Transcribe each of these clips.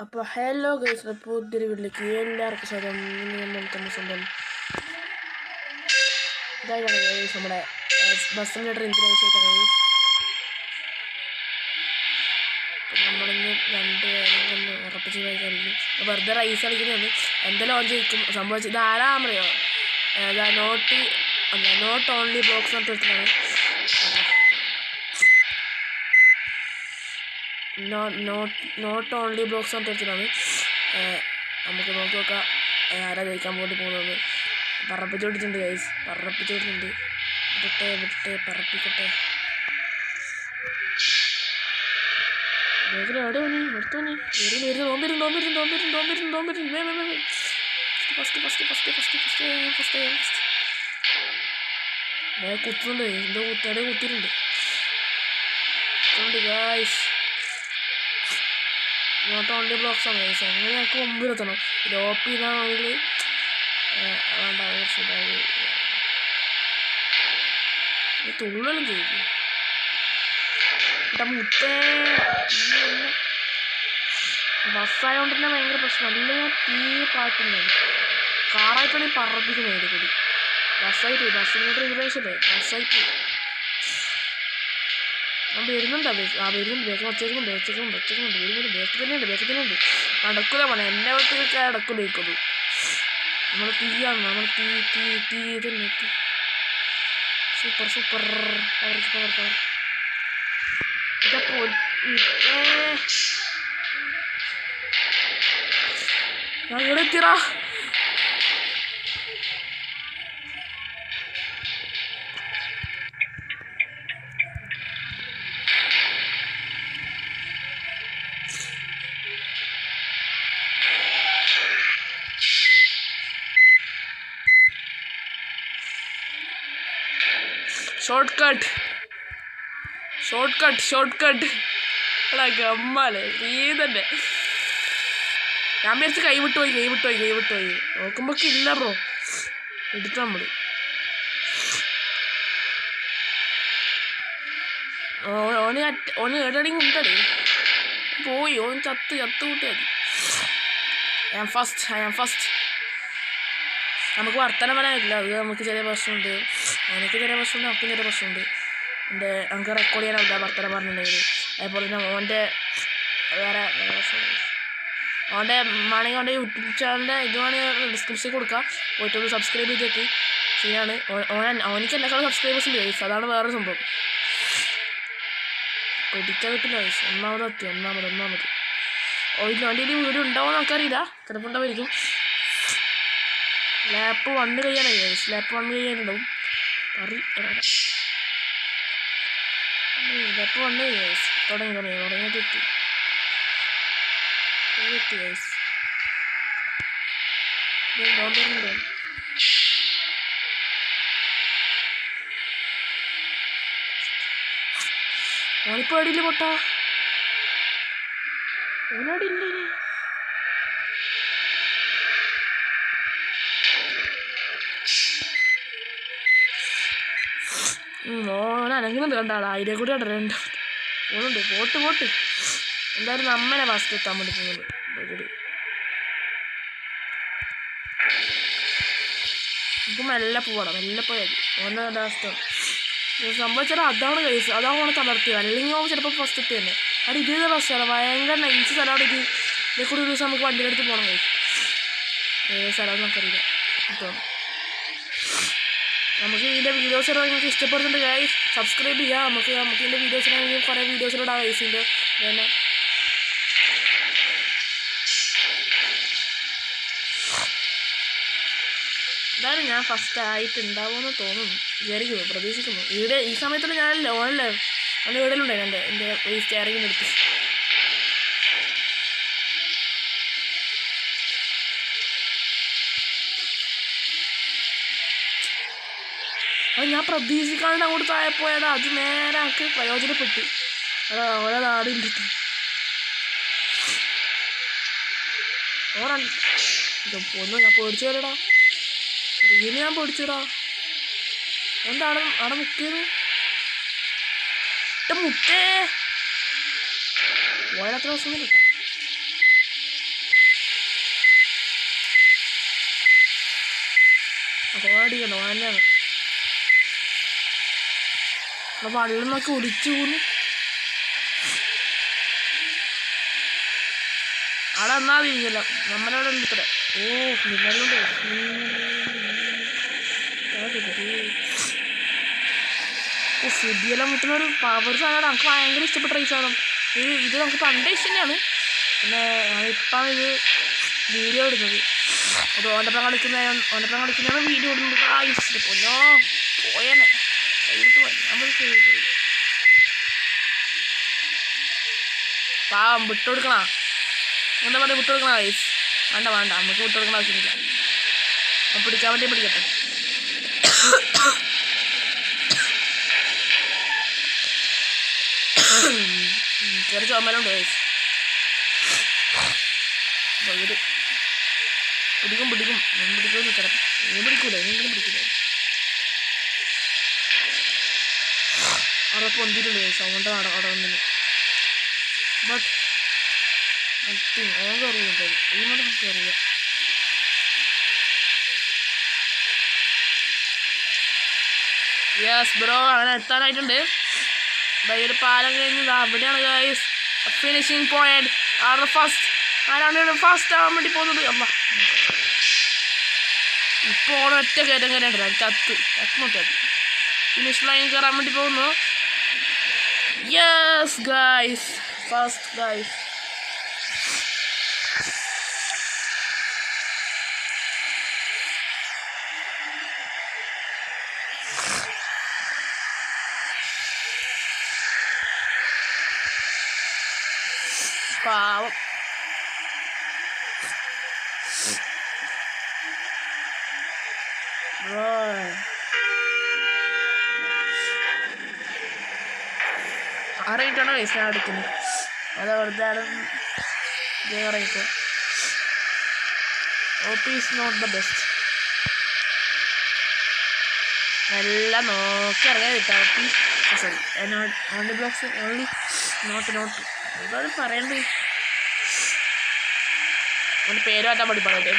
അപ്പോൾ hello guys, പുതിയൊരു വീട്ടിലേക്ക് എല്ലാവർക്കും സ്വാഗതം. നമുക്ക് സ്വന്തം ഇതായിട്ടാണ് ഗൈസ് നമ്മുടെ ബസ് സിമുലേറ്റർ ഇൻട്രോഡ്യൂസായിട്ടാണ് ഗൈസ്. നമ്മളിന്ന് രണ്ട് കാര്യങ്ങളൊന്ന് ഉറപ്പിച്ച് കഴിക്കാറില്ല. വെറുതെ റൈസ് കളിക്കുന്നതാണ്. എന്താ ലോഞ്ച് ചെയ്യിക്കും സംഭവിച്ചത് ഇത് ആരാമറിയോ? നോട്ട് ഓൺലി ബോക്സ് എന്ന് വെച്ചിട്ടാണ്. നോട്ട് ഓൺലി ബ്ലോക്സ് എന്ന് വെച്ചിട്ടാണ്. നമുക്ക് നോക്കി നോക്കാം ആരാ ജയിക്കാൻ വേണ്ടി പോകുന്നത്. പറപ്പിച്ചോടിച്ചിട്ടുണ്ട് ഗൈസ്, പറപ്പിച്ചോടിച്ചിട്ടുണ്ട്. വിട്ടെ പറപ്പിക്കട്ടെ. എവിടെ നീ എടുത്തോ, നീ കുത്തുന്നുണ്ട്. എന്തോ കുത്തിയിട്ടുണ്ട് ഗൈസ്. നോട്ട് ഓൺലി ബ്ലോക്സ് ആണ് ഗൈസ്. അങ്ങനെ ഞങ്ങൾക്ക് മുമ്പിലെത്തണം. ലോപ്പ് ചെയ്താണെങ്കിൽ വേണ്ട തുള്ളലും ചെയ്യും. മുത്തേ ബസ്സായതുകൊണ്ട് തന്നെ ഭയങ്കര പ്രശ്നം. അല്ലെങ്കിൽ തീ പാറ്റുന്നത്. കാറായിട്ടാണെങ്കിൽ പറപ്പിക്കുന്നത് കൂടി. ബസ്സായിട്ട് ബസ്സിനോട് റിലേഷല്ലേ ബസ്സായിട്ട് ഞാൻ വരുന്നുണ്ട്. വരുന്നുണ്ട്. വെച്ചേക്കുന്നുണ്ട് ബേക്ക് തന്നെയുണ്ട്. നടക്കൂല പണി എന്നെ വീട്ടിൽ നടക്കൂല ഇരിക്കുന്നത്. നമ്മൾ തീയാണ്. നമ്മൾ തീ തന്നെ. സൂപ്പർ പവർ ഇതപ്പോ ഞാൻ ഇവിടെ എത്തിയറാ. ഷോർട്ട് കട്ട് എടാ ഗമ്മാല് നീ തന്നെ. ഞാൻ വിചാരിച്ച് കൈവിട്ടുപോയി നോക്കുമ്പോ ഇല്ല ബ്രോ. എടുത്ത നമ്മള് ഓന് ഏടടിങ് ഉണ്ടേ പോയി. ഓൻ ചത്ത് കൂട്ടിയാൽ ഐ ആം ഫസ്റ്റ്. നമുക്ക് വർത്തമാനം പറയാനില്ല. അത് നമുക്ക് ചെറിയ പ്രശ്നമുണ്ട്. എനിക്ക് ചെറിയ പ്രശ്നമുണ്ട്, നമുക്കും ചെറിയ പ്രശ്നമുണ്ട്. നമുക്ക് റെക്കോർഡ് ചെയ്യാനാവില്ല വർത്തമാനം പറഞ്ഞിട്ടുണ്ടെങ്കിൽ. അതേപോലെ തന്നെ ഓൻ്റെ വേണമെങ്കിൽ ഓൻ്റെ യൂട്യൂബ് ചാനലിൻ്റെ ഇത് വേണമെങ്കിൽ ഡിസ്ക്രിപ്ഷനിൽ കൊടുക്കാം. പോയിട്ടൊന്ന് സബ്സ്ക്രൈബ് ചെയ്തേക്ക്. ശരിയാണ്. ഓനിക്ക് എന്നെക്കാളും സബ്സ്ക്രൈബേഴ്സ് ഉണ്ട് ഗൈസ്. അതാണ് വേറെ സംഭവം. പിടിക്കാൻ കിട്ടില്ല ഗൈസ്. ഒന്നാമത് ഓൻ്റെ വീഡിയോ ഉണ്ടാവുമെന്ന് നമുക്കറിയില്ല. ചിലപ്പോൾ ഉണ്ടാവുമായിരിക്കും. ലാപ്പ് വന്ന് കഴിയാനായി ഗൈസ്. കഴിയാനുണ്ടാവും. ലാപ്പ് വന്ന് ഗൈസ്. തുടങ്ങിയിട്ട് എത്തി ഗൈസ്. ഓനിപ്പോ അടിയില്ല പൊട്ടാ. ഓനടിയില്ലേ ഓനനങ്ങുന്നുണ്ട്. കണ്ടാടാ അതിലെ കൂടി കണ്ടോ ഓനുണ്ട്. പോട്ട് എന്തായാലും നമ്മളെ ഫസ്റ്റ് എത്താൻ വേണ്ടി പോകുന്നത്. നമുക്ക് മെല്ലെ പോവാടാ. മെല്ലെ പോയാൽ ഓൻ്റെ ലാസ്റ്റ് സംഭവിച്ചാൽ അതാണ് കേസ്. അതാണ് ഓനെ തളർത്തിയത്. അല്ലെങ്കിൽ ഓൻ ചിലപ്പോൾ ഫസ്റ്റ് എത്തി തന്നെ. അവിടെ ഇതേ ബസ്സാണ്. ഭയങ്കര നൈസ് സ്ഥലമാണ് ഇത്. ഇതേ കൂടി ഒരു ദിവസം നമുക്ക് വണ്ടിയുടെ അടുത്ത് പോകണം കേസ്. ഏത് സ്ഥലം നമുക്കറിയില്ല കേട്ടോ. നമുക്ക് ഇതിൻ്റെ വീഡിയോസ് നിങ്ങൾക്ക് ഇഷ്ടപ്പെടുന്നുണ്ട് ഗൈസ്. സബ്സ്ക്രൈബ് ചെയ്യുക. നമുക്ക് ഇതിൻ്റെ വീഡിയോസിനാണെങ്കിൽ കുറേ വീഡിയോസിലൂടെ ഗൈസിൻ്റെ പിന്നെ എന്തായാലും ഞാൻ ഫസ്റ്റ് ആയിട്ടുണ്ടാവുമെന്ന് തോന്നുന്നു, വിചാരിക്കുന്നു, പ്രതീക്ഷിക്കുന്നു. ഈ സമയത്തുള്ള ഞാനല്ലേ ഓണല്ലേ അവൻ്റെ വീടിലുണ്ടായിരുന്നു എൻ്റെ ഈ സ്റ്റെയറിങ്ങിനെടുത്ത്. അത് ഞാൻ പ്രതീക്ഷിക്കാണ്ട് അങ്ങോട്ട് താഴെപ്പോയടാ. അത് നേരെ ആൾക്ക് പ്രയോജനപ്പെട്ടു. അതാ ഓരോ നാടിൻ്റെ പൊന്നു. ഞാൻ പേടിച്ചു വരടാ. റിയലി ഞാൻ പേടിച്ചടാ. എന്താ അവിടെ നിൽക്കുന്നത്? മുത്തേ പോയാൽ അത്ര ദിവസം കിട്ടാം. അടിക്കണ്ടോ തന്നെയാണ്. വെള്ളം നോക്കി ഒടിച്ചു പോകുന്നു. അവിടെ എന്നാ തിരിഞ്ഞില്ല, നമ്മളവിടെ ഇത്ര. ഓ നിങ്ങളുണ്ട് ഫുഡിയെല്ലാം മുട്ടുന്ന ഒരു പവർ സാധനമാണ്. നമുക്ക് ഭയങ്കര ഇഷ്ടപ്പെട്ട ഈ സാധനം. ഇത് നമുക്ക് പണ്ടേ ഇഷ്ടം തന്നെയാണ്. പിന്നെ ഇപ്പം ഇത് വീഡിയോ ഇടുന്നത്. അത് ഓൻ്റെപ്പം കളിക്കുന്നതാണ് വീഡിയോ ഇടുന്നത്. ആ ഇഷ്ടപ്പെല്ലോ പോയനെ കൈവിട്ട് പോയി, നമ്മൾ കൈവിട്ട് പോയി. പാവം വിട്ടുകൊടുക്കണ, എന്താ പറയുക, വിട്ടുകൊടുക്കണ വയസ്സ് വേണ്ട നമുക്ക് വിട്ടുകൊടുക്കണ ആവശ്യമില്ല. പിടിക്കാൻ വേണ്ടി പിടിക്കട്ടെ. ചെറിയ ചുമലുണ്ട് വയസ്സ്. ഇത് പിടിക്കും പിടിക്കുമെന്ന് ചിലപ്പോൾ നീ പിടിക്കൂല, നീങ്കിലും പിടിക്കൂല. അവിടെ പൊന്തിയിട്ടുണ്ട് സൗണ്ട് അവിടെ വന്നിന്. ബട്ട് ഓൻ കയറുന്നുണ്ട്, ഇതിനോട് നമുക്ക് കയറുക. യെസ് ബ്രോ, അങ്ങനെ എത്താനായിട്ടുണ്ട്. ഒരു പാലം കഴിഞ്ഞ് അവിടെയാണ് ഗൈസ് ഫിനിഷിംഗ് പോയിന്റ്. ആരാണ് ഫസ്റ്റ് ആവാൻ വേണ്ടി പോകുന്നത്? അമ്മ ഇപ്പോൾ ഓണം ഒറ്റ കയറ്റം കയറിയിട്ടില്ല, ചത്ത് ഫിനിഷ് ലൈൻ കയറാൻ വേണ്ടി പോകുന്നു. Yes guys, first guys. പാവം അറിയിട്ടാണ് പൈസ അടിക്കുന്നത്. അത് വെറുതെ അറിയിക്കുക. OP is not the best. എല്ലാം നോക്കി അറിയാൻ കിട്ടാം. Sorry only blocks only note എന്താണ് പറയണ്ടേ, അവൻ്റെ പേര് മാറ്റാൻ വേണ്ടി പറയട്ടെ.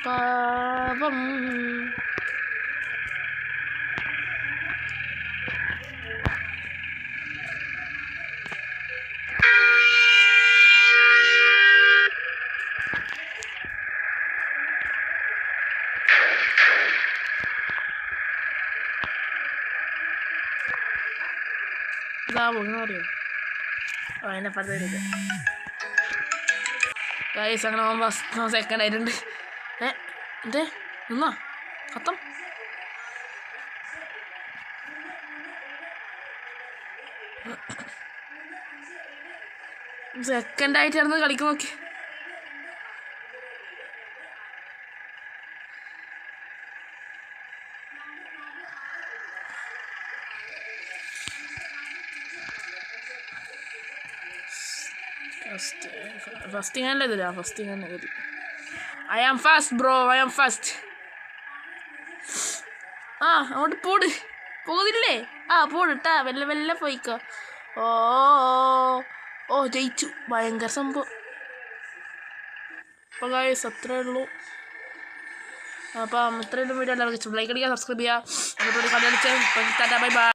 പാപം അറിയോ അതിനെ പറഞ്ഞത് ഗൈസ്. അങ്ങനെ ഫസ്റ്റ് സെക്കൻഡ് ആയിട്ടുണ്ട്. എന്തേ നിന്നാ കത്തം സെക്കൻഡായിട്ടായിരുന്നു കളിക്കാൻ നോക്കി. ഫസ്റ്റിങ് തന്നെ ഇതില്ല, ഫസ്റ്റിങ് തന്നെ ഇതിൽ. I am fast bro, I am fast. അങ്ങോട്ട് പോകുന്നില്ലേ? പോടിട്ടാ, വെല്ല പോയിക്കോ. ഓ ജയിച്ചു, ഭയങ്കര സംഭവം. അപ്പോൾ ഗൈസ് അത്രേ ഉള്ളൂ. അപ്പം ഇത്രയും വീഡിയോ എല്ലാവർക്കും ലൈക്ക് അടിക്കുക, സബ്സ്ക്രൈബ് ചെയ്യുക. അങ്ങോട്ട് കളി കളിച്ച് ബൈ ബൈ.